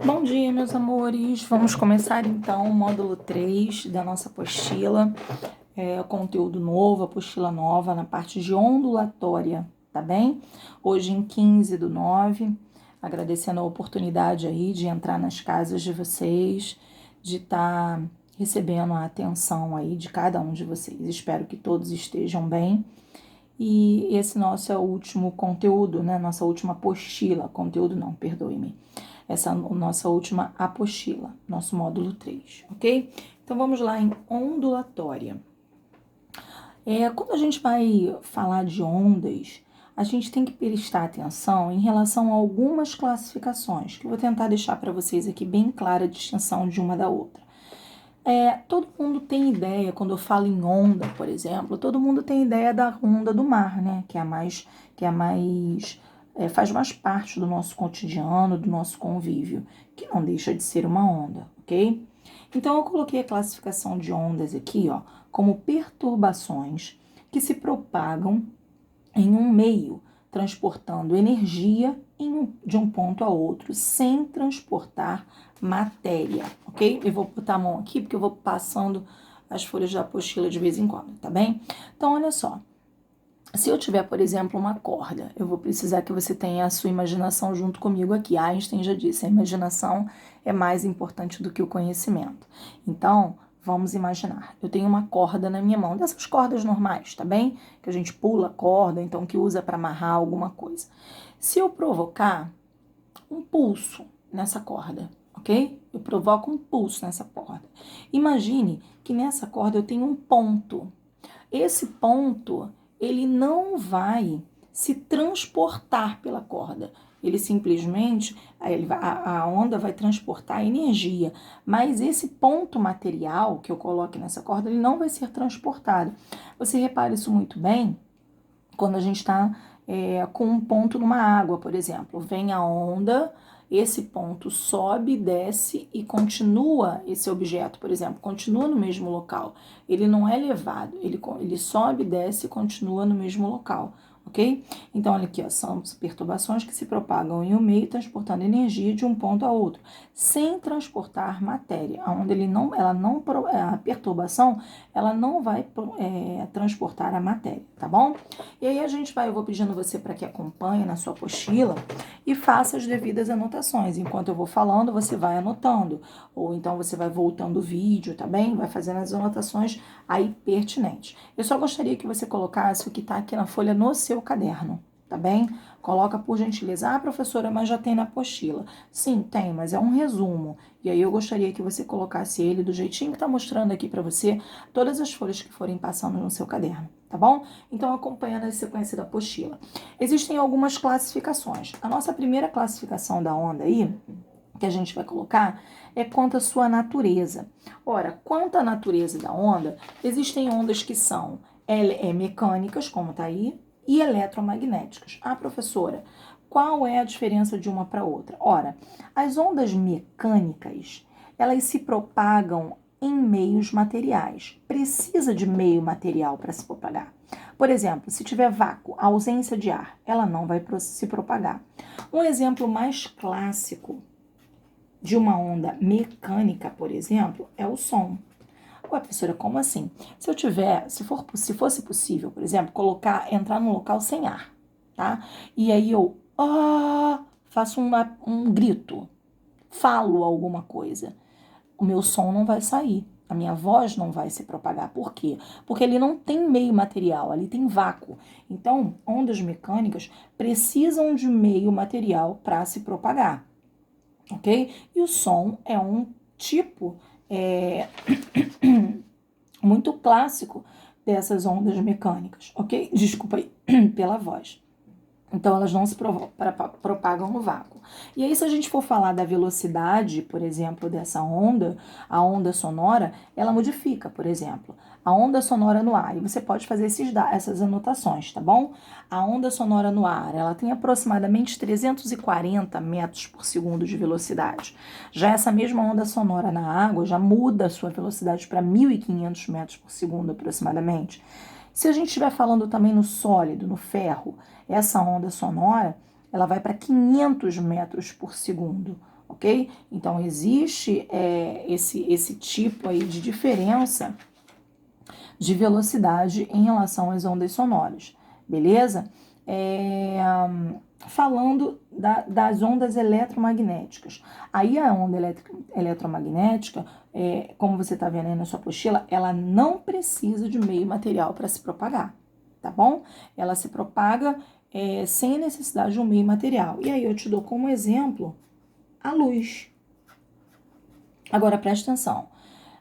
Bom dia, meus amores. Vamos começar então o módulo 3 da nossa apostila. Conteúdo novo, apostila nova na parte de ondulatória, tá bem? Hoje em 15/9, agradecendo a oportunidade aí de entrar nas casas de vocês, de estar recebendo a atenção aí de cada um de vocês. Espero que todos estejam bem. E esse nosso é o último conteúdo, né? Nossa última apostila. Conteúdo não, perdoe-me. Essa é a nossa última apostila, nosso módulo 3, ok? Então vamos lá em ondulatória. Quando a gente vai falar de ondas, a gente tem que prestar atenção em relação a algumas classificações, que eu vou tentar deixar para vocês aqui bem clara a distinção de uma da outra. Todo mundo tem ideia, quando eu falo em onda, por exemplo, todo mundo tem ideia da onda do mar, né? Faz mais parte do nosso cotidiano, do nosso convívio, que não deixa de ser uma onda, ok? Então eu coloquei a classificação de ondas aqui, ó, como perturbações que se propagam em um meio, transportando energia de um ponto a outro, sem transportar matéria, ok? Eu vou botar a mão aqui porque eu vou passando as folhas da apostila de vez em quando, tá bem? Então, olha só. Se eu tiver, por exemplo, uma corda, eu vou precisar que você tenha a sua imaginação junto comigo aqui. Einstein já disse, a imaginação é mais importante do que o conhecimento. Então, vamos imaginar, eu tenho uma corda na minha mão, dessas cordas normais, tá bem? Que a gente pula a corda, então que usa para amarrar alguma coisa. Se eu provocar um pulso nessa corda, ok? Eu provoco um pulso nessa corda. Imagine que nessa corda eu tenho um ponto. Esse ponto, ele não vai se transportar pela corda. Ele simplesmente, a onda vai transportar energia, mas esse ponto material que eu coloque nessa corda, ele não vai ser transportado. Você repara isso muito bem quando a gente está com um ponto numa água, por exemplo. Vem a onda, esse ponto sobe, desce e continua, esse objeto, por exemplo, continua no mesmo local. Ele não é levado, ele sobe, desce e continua no mesmo local, ok? Então, olha aqui, ó, são perturbações que se propagam em um meio, transportando energia de um ponto a outro, sem transportar matéria. Onde a perturbação, ela não vai transportar a matéria, tá bom? E aí eu vou pedindo você para que acompanhe na sua apostila e faça as devidas anotações. Enquanto eu vou falando, você vai anotando. Ou então você vai voltando o vídeo, tá bem? Vai fazendo as anotações aí pertinentes. Eu só gostaria que você colocasse o que está aqui na folha no seu caderno, tá bem? Coloca por gentileza. Ah, professora, mas já tem na apostila. Sim, tem, mas é um resumo. E aí eu gostaria que você colocasse ele do jeitinho que está mostrando aqui para você, todas as folhas que forem passando no seu caderno, tá bom? Então, acompanhando a sequência da apostila. Existem algumas classificações. A nossa primeira classificação da onda aí, que a gente vai colocar, é quanto à sua natureza. Ora, quanto à natureza da onda, existem ondas que são mecânicas, como tá aí, e eletromagnéticas. Ah, professora, qual é a diferença de uma para outra? Ora, as ondas mecânicas, elas se propagam em meios materiais. Precisa de meio material para se propagar. Por exemplo, se tiver vácuo, ausência de ar, ela não vai se propagar. Um exemplo mais clássico de uma onda mecânica, por exemplo, é o som. Ué, professora, como assim? Se fosse possível, por exemplo, entrar num local sem ar, tá? E aí eu faço um grito, falo alguma coisa, o meu som não vai sair, a minha voz não vai se propagar. Por quê? Porque ele não tem meio material, ali tem vácuo. Então, ondas mecânicas precisam de meio material para se propagar, ok? E o som é um tipo muito clássico dessas ondas mecânicas, ok? Desculpa aí pela voz. Então, elas não se propagam no vácuo. E aí, se a gente for falar da velocidade, por exemplo, dessa onda, a onda sonora, ela modifica, por exemplo, a onda sonora no ar. E você pode fazer essas anotações, tá bom? A onda sonora no ar, ela tem aproximadamente 340 metros por segundo de velocidade. Já essa mesma onda sonora na água já muda a sua velocidade para 1.500 metros por segundo, aproximadamente. Se a gente estiver falando também no sólido, no ferro, essa onda sonora, ela vai para 500 metros por segundo, ok? Então, existe esse tipo aí de diferença de velocidade em relação às ondas sonoras, beleza? Falando das ondas eletromagnéticas. Aí a onda eletromagnética, como você está vendo aí na sua apostila, ela não precisa de meio material para se propagar, tá bom? Ela se propaga sem necessidade de um meio material. E aí eu te dou como exemplo a luz. Agora presta atenção.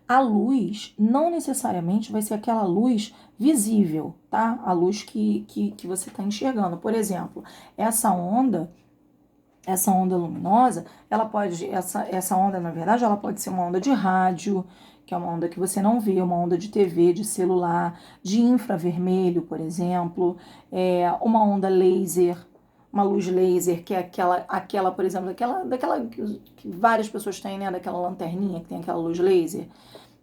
A luz não necessariamente vai ser aquela luz visível, tá? A luz que você está enxergando. Por exemplo, essa onda luminosa, essa onda, na verdade, ela pode ser uma onda de rádio, que é uma onda que você não vê, uma onda de TV, de celular, de infravermelho, por exemplo, uma onda laser, uma luz laser, que é aquela, por exemplo, daquela que várias pessoas têm, né? Daquela lanterninha que tem aquela luz laser.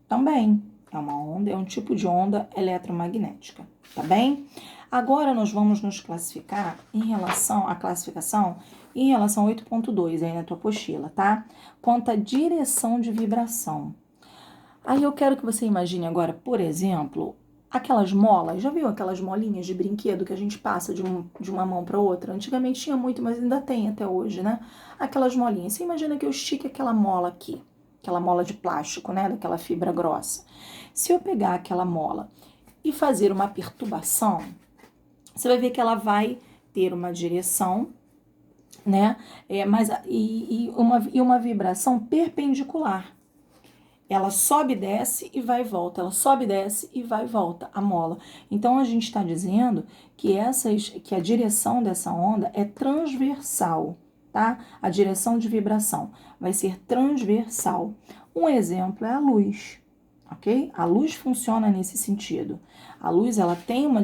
Também é uma onda, é um tipo de onda eletromagnética, tá bem? Agora nós vamos nos classificar em relação à classificação em relação ao 8.2 aí na tua apostila, tá? Quanto à direção de vibração. Aí eu quero que você imagine agora, por exemplo, aquelas molas. Já viu aquelas molinhas de brinquedo que a gente passa de uma mão para outra? Antigamente tinha muito, mas ainda tem até hoje, né? Aquelas molinhas. Você imagina que eu estique aquela mola aqui, aquela mola de plástico, né? Daquela fibra grossa. Se eu pegar aquela mola e fazer uma perturbação, você vai ver que ela vai ter uma direção, né? Uma vibração perpendicular. Ela sobe, desce e vai e volta. Ela sobe, desce e vai e volta a mola. Então a gente está dizendo que a direção dessa onda é transversal, tá? A direção de vibração vai ser transversal. Um exemplo é a luz, ok? A luz funciona nesse sentido. A luz ela tem uma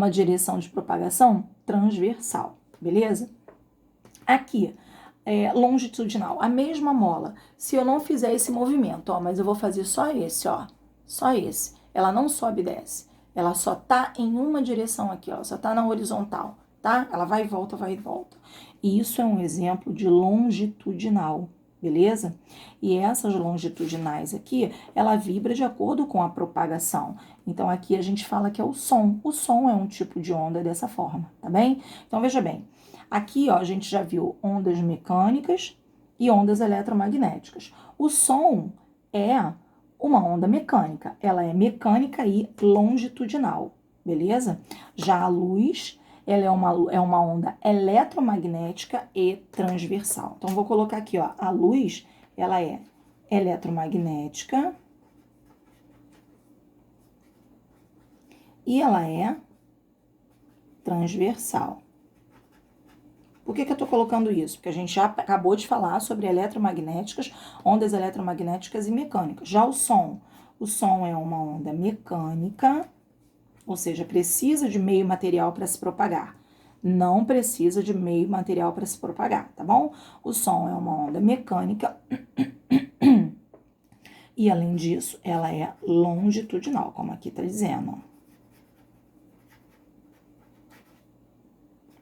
direção de propagação transversal, beleza? Aqui, longitudinal, a mesma mola. Se eu não fizer esse movimento, ó, mas eu vou fazer só esse, ó, só esse. Ela não sobe e desce. Ela só tá em uma direção aqui, ó, só tá na horizontal, tá? Ela vai e volta, vai e volta. E isso é um exemplo de longitudinal, beleza? E essas longitudinais aqui, ela vibra de acordo com a propagação. Então, aqui a gente fala que é o som. O som é um tipo de onda dessa forma, tá bem? Então, veja bem. Aqui, ó, a gente já viu ondas mecânicas e ondas eletromagnéticas. O som é uma onda mecânica. Ela é mecânica e longitudinal, beleza? Já a luz, ela é uma onda eletromagnética e transversal. Então, vou colocar aqui, ó, a luz, ela é eletromagnética e ela é transversal. Por que eu estou colocando isso? Porque a gente já acabou de falar sobre eletromagnéticas, ondas eletromagnéticas e mecânicas. Já o som é uma onda mecânica, ou seja, precisa de meio material para se propagar. Não precisa de meio material para se propagar, tá bom? O som é uma onda mecânica e, além disso, ela é longitudinal, como aqui está dizendo.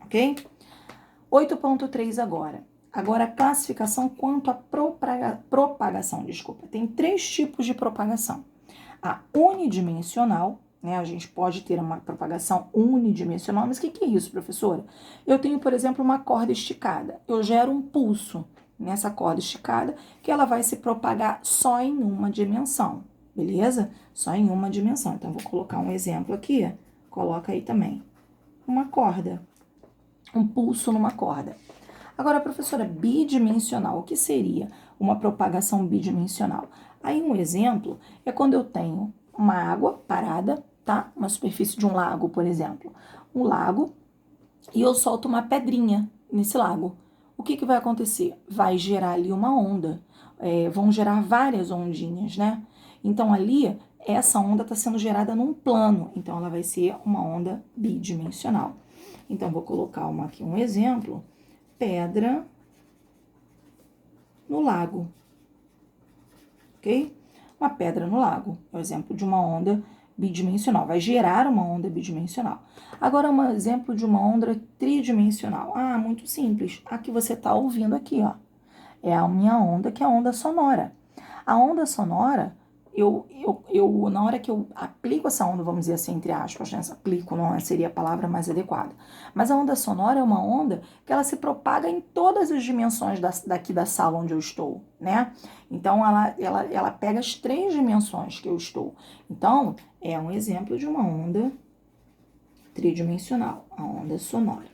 Ok? 8.3 agora. Agora, a classificação quanto à propagação, desculpa. Tem 3 tipos de propagação. A unidimensional, né? A gente pode ter uma propagação unidimensional, mas o que é isso, professora? Eu tenho, por exemplo, uma corda esticada. Eu gero um pulso nessa corda esticada que ela vai se propagar só em uma dimensão, beleza? Só em uma dimensão. Então, vou colocar um exemplo aqui. Coloca aí também. Uma corda. Um pulso numa corda. Agora, professora, bidimensional, o que seria uma propagação bidimensional? Aí um exemplo é quando eu tenho uma água parada, tá? Uma superfície de um lago, por exemplo. Um lago, e eu solto uma pedrinha nesse lago. O que vai acontecer? Vai gerar ali uma onda. Vão gerar várias ondinhas, né? Então, ali, essa onda está sendo gerada num plano. Então, ela vai ser uma onda bidimensional. Então, vou colocar aqui um exemplo. Pedra no lago. Ok? Uma pedra no lago. É o exemplo de uma onda bidimensional, vai gerar uma onda bidimensional. Agora, um exemplo de uma onda tridimensional. Ah, muito simples. A que você está ouvindo aqui, ó. É a minha onda, que é a onda sonora. A onda sonora, na hora que eu aplico essa onda, vamos dizer assim, entre aspas, né? Aplico não seria a palavra mais adequada. Mas a onda sonora é uma onda que ela se propaga em todas as dimensões daqui da sala onde eu estou, né? Então, ela pega as 3 dimensões que eu estou. Então, é um exemplo de uma onda tridimensional, a onda sonora.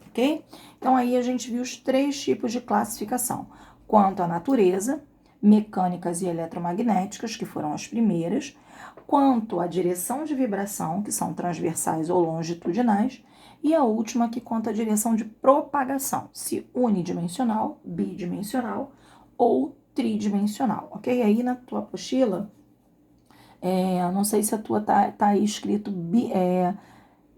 Ok? Então, aí a gente viu os 3 tipos de classificação. Quanto à natureza, mecânicas e eletromagnéticas, que foram as primeiras. Quanto à direção de vibração, que são transversais ou longitudinais. E a última, que conta a direção de propagação, se unidimensional, bidimensional ou tridimensional. Ok? Aí na tua apostila, não sei se a tua tá aí escrito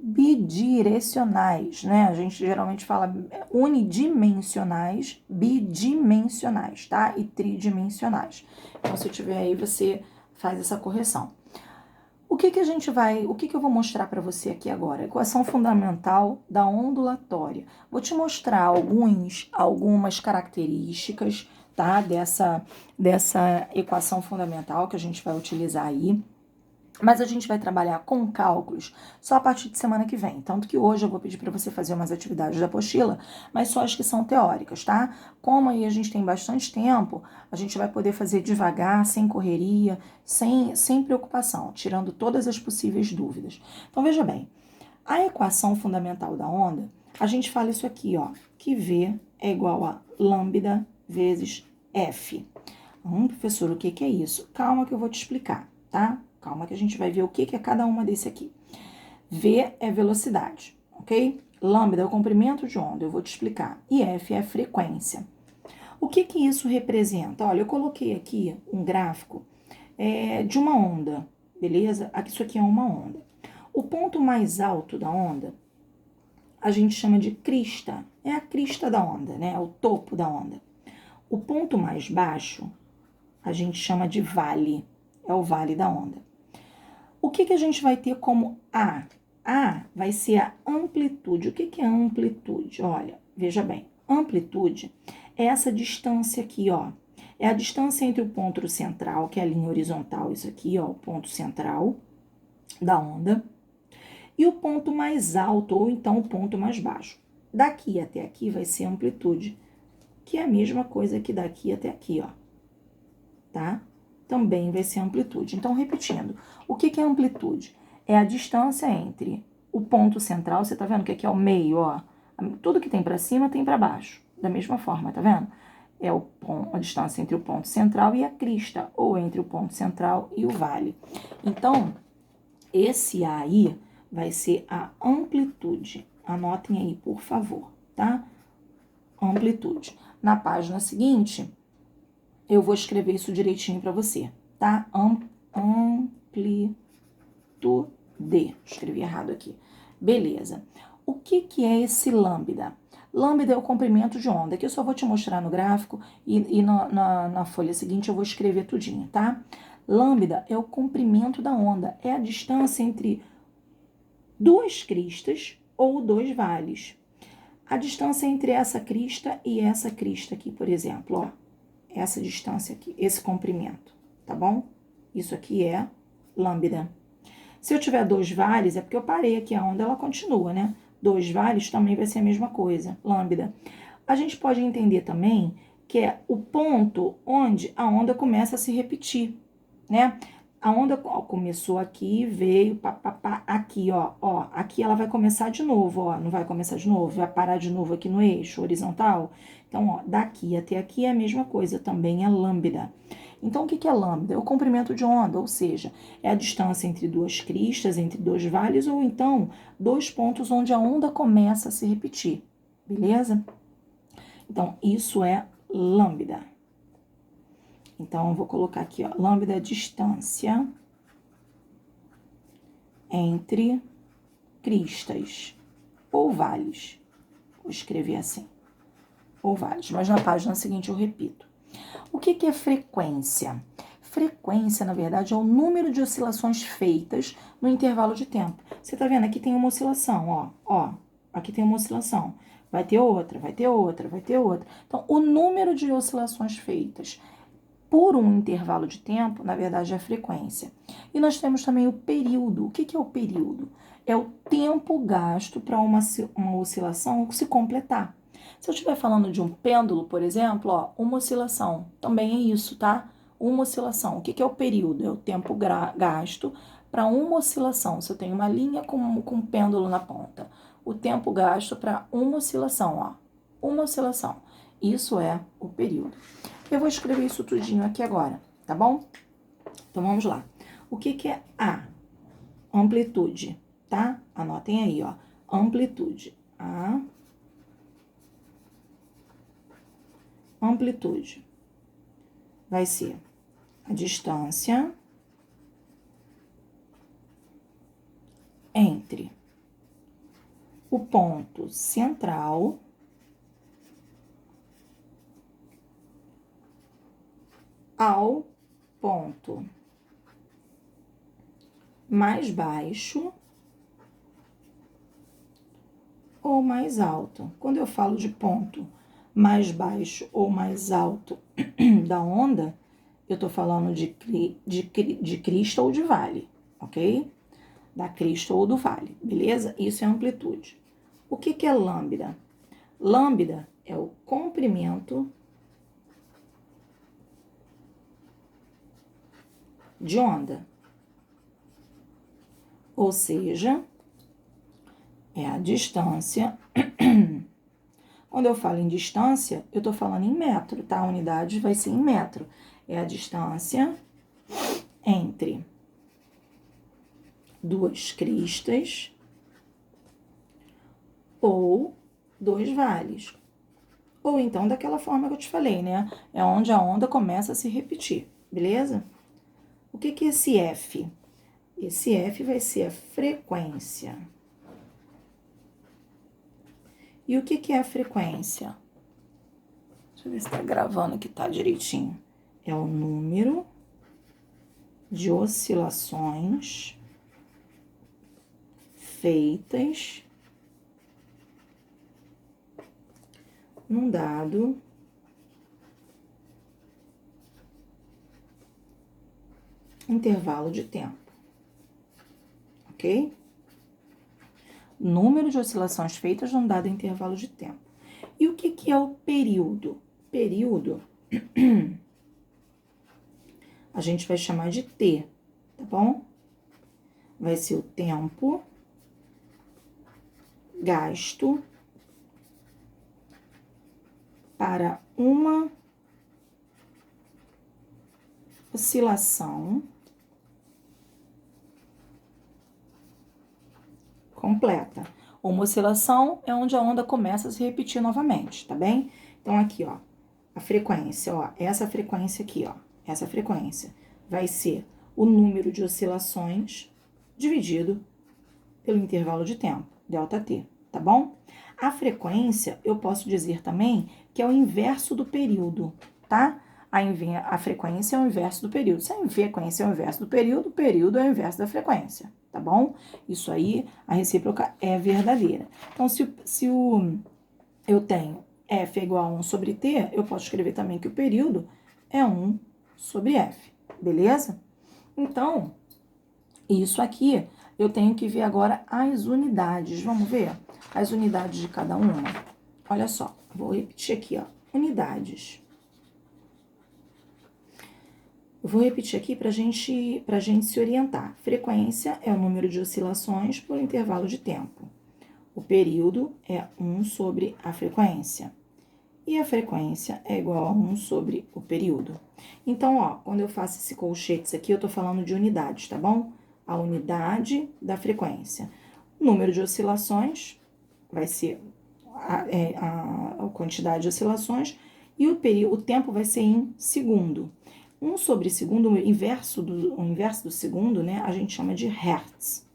bidirecionais, né? A gente geralmente fala unidimensionais, bidimensionais, tá? E tridimensionais. Então, se tiver aí, você faz essa correção. O que eu vou mostrar para você aqui agora? Equação fundamental da ondulatória. Vou te mostrar algumas características, tá? Dessa equação fundamental que a gente vai utilizar aí. Mas a gente vai trabalhar com cálculos só a partir de semana que vem. Tanto que hoje eu vou pedir para você fazer umas atividades da apostila, mas só as que são teóricas, tá? Como aí a gente tem bastante tempo, a gente vai poder fazer devagar, sem correria, sem preocupação, tirando todas as possíveis dúvidas. Então, veja bem, a equação fundamental da onda, a gente fala isso aqui, ó, que V é igual a lambda vezes F. Professor, o que é isso? Calma que eu vou te explicar, tá? Calma que a gente vai ver o que é cada uma desse aqui. V é velocidade, ok? Lambda é o comprimento de onda, eu vou te explicar. E F é a frequência. O que isso representa? Olha, eu coloquei aqui um gráfico de uma onda, beleza? Isso aqui é uma onda. O ponto mais alto da onda, a gente chama de crista. É a crista da onda, né? É o topo da onda. O ponto mais baixo, a gente chama de vale. É o vale da onda. O que a gente vai ter como A? A vai ser a amplitude. O que é amplitude? Olha, veja bem. Amplitude é essa distância aqui, ó. É a distância entre o ponto central, que é a linha horizontal, isso aqui, ó, o ponto central da onda, e o ponto mais alto, ou então o ponto mais baixo. Daqui até aqui vai ser amplitude, que é a mesma coisa que daqui até aqui, ó. Tá? Também vai ser amplitude. Então, repetindo, o que é amplitude? É a distância entre o ponto central, você tá vendo que aqui é o meio, ó. Tudo que tem para cima tem para baixo, da mesma forma, tá vendo? É a distância entre o ponto central e a crista, ou entre o ponto central e o vale. Então, esse A aí vai ser a amplitude. Anotem aí, por favor, tá? Amplitude. Na página seguinte, eu vou escrever isso direitinho para você, tá? Amplitude. Escrevi errado aqui. Beleza. O que é esse lambda? Lambda é o comprimento de onda, que eu só vou te mostrar no gráfico e na folha seguinte eu vou escrever tudinho, tá? Lambda é o comprimento da onda, é a distância entre 2 cristas ou 2 vales. A distância entre essa crista e essa crista aqui, por exemplo, ó. Essa distância aqui, esse comprimento, tá bom? Isso aqui é lambda. Se eu tiver 2 vales, é porque eu parei aqui, a onda ela continua, né? 2 vales também vai ser a mesma coisa, lambda. A gente pode entender também que é o ponto onde a onda começa a se repetir, né? A onda começou aqui, veio aqui, ó, aqui ela vai começar de novo, ó, não vai começar de novo, vai parar de novo aqui no eixo horizontal. Então, ó, daqui até aqui é a mesma coisa, também é lambda. Então, o que é lambda? É o comprimento de onda, ou seja, é a distância entre 2 cristas, entre 2 vales, ou então 2 pontos onde a onda começa a se repetir, beleza? Então, isso é lambda. Então, eu vou colocar aqui, ó, lambda é a distância entre cristas ou vales. Vou escrever assim, ou vales, mas na página seguinte eu repito. O que é frequência? frequência, na verdade, é o número de oscilações feitas no intervalo de tempo. Você tá vendo? Aqui tem uma oscilação, ó. Aqui tem uma oscilação. Vai ter outra, vai ter outra, vai ter outra. Então, o número de oscilações feitas por um intervalo de tempo, na verdade, é a frequência. E nós temos também o período. O que é o período? É o tempo gasto para uma oscilação se completar. Se eu estiver falando de um pêndulo, por exemplo, ó, uma oscilação, também é isso, tá? Uma oscilação. O que é o período? É o tempo gasto para uma oscilação. Se eu tenho uma linha com um pêndulo na ponta, o tempo gasto para uma oscilação, ó. Uma oscilação. Isso é o período. Eu vou escrever isso tudinho aqui agora, tá bom? Então, vamos lá. O que é a amplitude, tá? Anotem aí, ó. Amplitude. A amplitude vai ser a distância entre o ponto central ao ponto mais baixo ou mais alto. Quando eu falo de ponto mais baixo ou mais alto da onda, eu tô falando de crista ou de vale, ok? Da crista ou do vale, beleza? Isso é amplitude. O que é lambda? Lambda é o comprimento de onda. Ou seja, é a distância. Quando eu falo em distância, eu tô falando em metro, tá? A unidade vai ser em metro. É a distância entre duas cristas ou dois vales. Ou então daquela forma que eu te falei, né? É onde a onda começa a se repetir, beleza? O que é esse F? Esse F vai ser a frequência. E o que é a frequência? Deixa eu ver se tá gravando aqui, tá direitinho. É o número de oscilações feitas num dado intervalo de tempo, ok? Número de oscilações feitas num dado intervalo de tempo. E o que é o período? Período a gente vai chamar de T, tá bom? Vai ser o tempo gasto para uma oscilação completa. Uma oscilação é onde a onda começa a se repetir novamente, tá bem? Então, aqui, ó, a frequência, ó, essa frequência aqui, ó, essa frequência vai ser o número de oscilações dividido pelo intervalo de tempo, ΔT, tá bom? A frequência, eu posso dizer também que é o inverso do período, tá? A frequência é o inverso do período. Se a frequência é o inverso do período, o período é o inverso da frequência, tá bom? Isso aí, a recíproca é verdadeira. Então, se eu tenho F é igual a 1 sobre T, eu posso escrever também que o período é 1 sobre F, beleza? Então, isso aqui, eu tenho que ver agora as unidades. Vamos ver as unidades de cada uma? Olha só, vou repetir aqui, ó, unidades. Eu vou repetir aqui para gente se orientar. Frequência é o número de oscilações por intervalo de tempo. O período é 1 sobre a frequência. E a frequência é igual a 1 sobre o período. Então, ó, quando eu faço esse colchetes aqui, eu tô falando de unidades, tá bom? A unidade da frequência. O número de oscilações vai ser a quantidade de oscilações e o tempo vai ser em segundo. 1 sobre segundo, o inverso do segundo, né, a gente chama de hertz.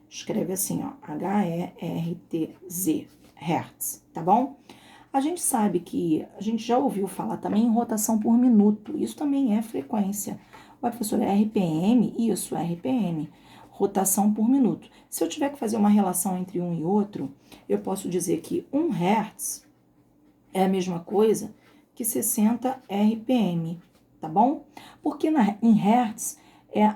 Escreve assim, ó, H-E-R-T-Z, hertz, tá bom? A gente sabe que, a gente já ouviu falar também em rotação por minuto, isso também é frequência. Ué, professora, é RPM? Isso, é RPM. Rotação por minuto. Se eu tiver que fazer uma relação entre um e outro, eu posso dizer que 1 Hz é a mesma coisa que 60 RPM, tá bom? Porque em Hertz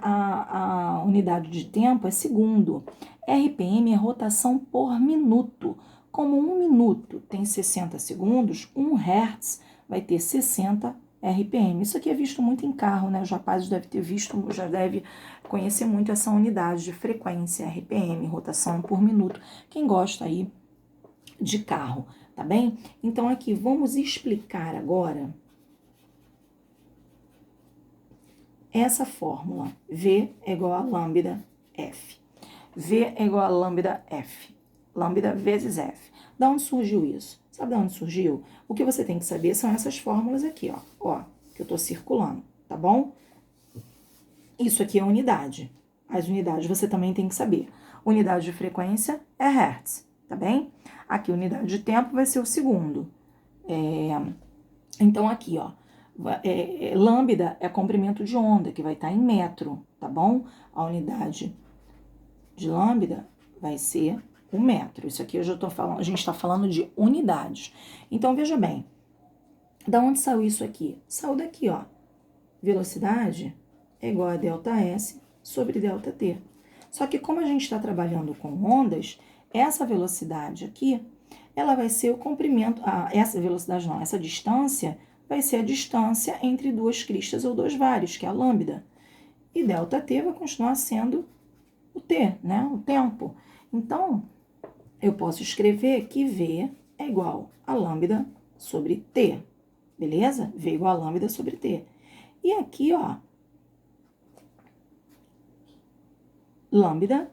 a unidade de tempo é segundo. RPM é rotação por minuto. Como 1 minuto tem 60 segundos, 1 Hertz vai ter 60 RPM. Isso aqui é visto muito em carro, né? Os rapazes devem ter visto, já devem conhecer muito essa unidade de frequência, RPM, rotação por minuto. Quem gosta aí de carro, tá bem? Então aqui vamos explicar agora essa fórmula. V é igual a lambda F. V é igual a lambda F. Lambda vezes F. Da onde surgiu isso? Sabe de onde surgiu? O que você tem que saber são essas fórmulas aqui, ó. Ó, que eu tô circulando, tá bom? Isso aqui é unidade. As unidades você também tem que saber. Unidade de frequência é Hertz, tá bem? Aqui, unidade de tempo vai ser o segundo. Então, aqui, ó. Lambda é comprimento de onda, que vai estar em metro, tá bom? A unidade de lambda vai ser o metro. Isso aqui eu já tô falando, a gente está falando de unidades. Então, veja bem, da onde saiu isso aqui? Saiu daqui, ó. Velocidade é igual a ΔS sobre ΔT. Só que como a gente está trabalhando com ondas, essa velocidade aqui, ela vai ser o comprimento, essa velocidade não, essa distância vai ser a distância entre duas cristas ou dois vales, que é a lambda. E ΔT vai continuar sendo o T, né? O tempo. Então, eu posso escrever que V é igual a lambda sobre T, beleza? V é igual a lambda sobre T. E aqui, ó, lambda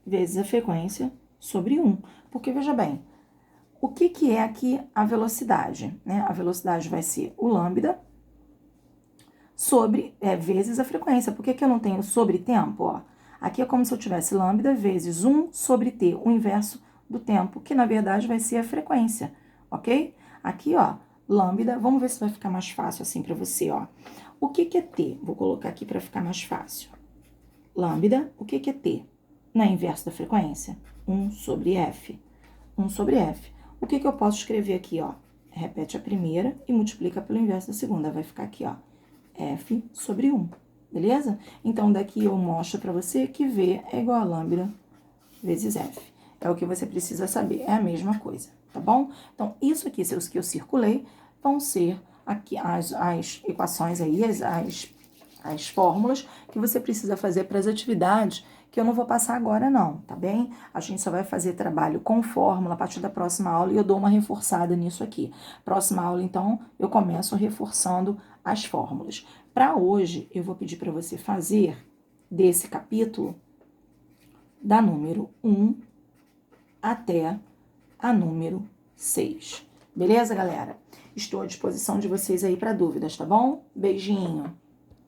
vezes a frequência sobre 1. Porque, veja bem, o que é aqui a velocidade, né? A velocidade vai ser o lambda sobre, vezes a frequência. Por que eu não tenho sobre tempo, ó? Aqui é como se eu tivesse lambda vezes 1 sobre t, o inverso do tempo, que na verdade vai ser a frequência, ok? Aqui, ó, lambda, vamos ver se vai ficar mais fácil assim para você, ó. O que é t? Vou colocar aqui para ficar mais fácil. Lambda, o que é t? Na inverso da frequência? 1 sobre f. 1 sobre f. O que eu posso escrever aqui, ó? Repete a primeira e multiplica pelo inverso da segunda. Vai ficar aqui, ó, f sobre 1, beleza? Então, daqui eu mostro para você que V é igual a lambda vezes f. É o que você precisa saber, é a mesma coisa, tá bom? Então, isso aqui, os que eu circulei, vão ser aqui as equações aí, as fórmulas que você precisa fazer para as atividades que eu não vou passar agora não, tá bem? A gente só vai fazer trabalho com fórmula a partir da próxima aula e eu dou uma reforçada nisso aqui. Próxima aula, então, eu começo reforçando as fórmulas. Para hoje, eu vou pedir para você fazer desse capítulo da número 1 até a número 6. Beleza, galera? Estou à disposição de vocês aí para dúvidas, tá bom? Beijinho!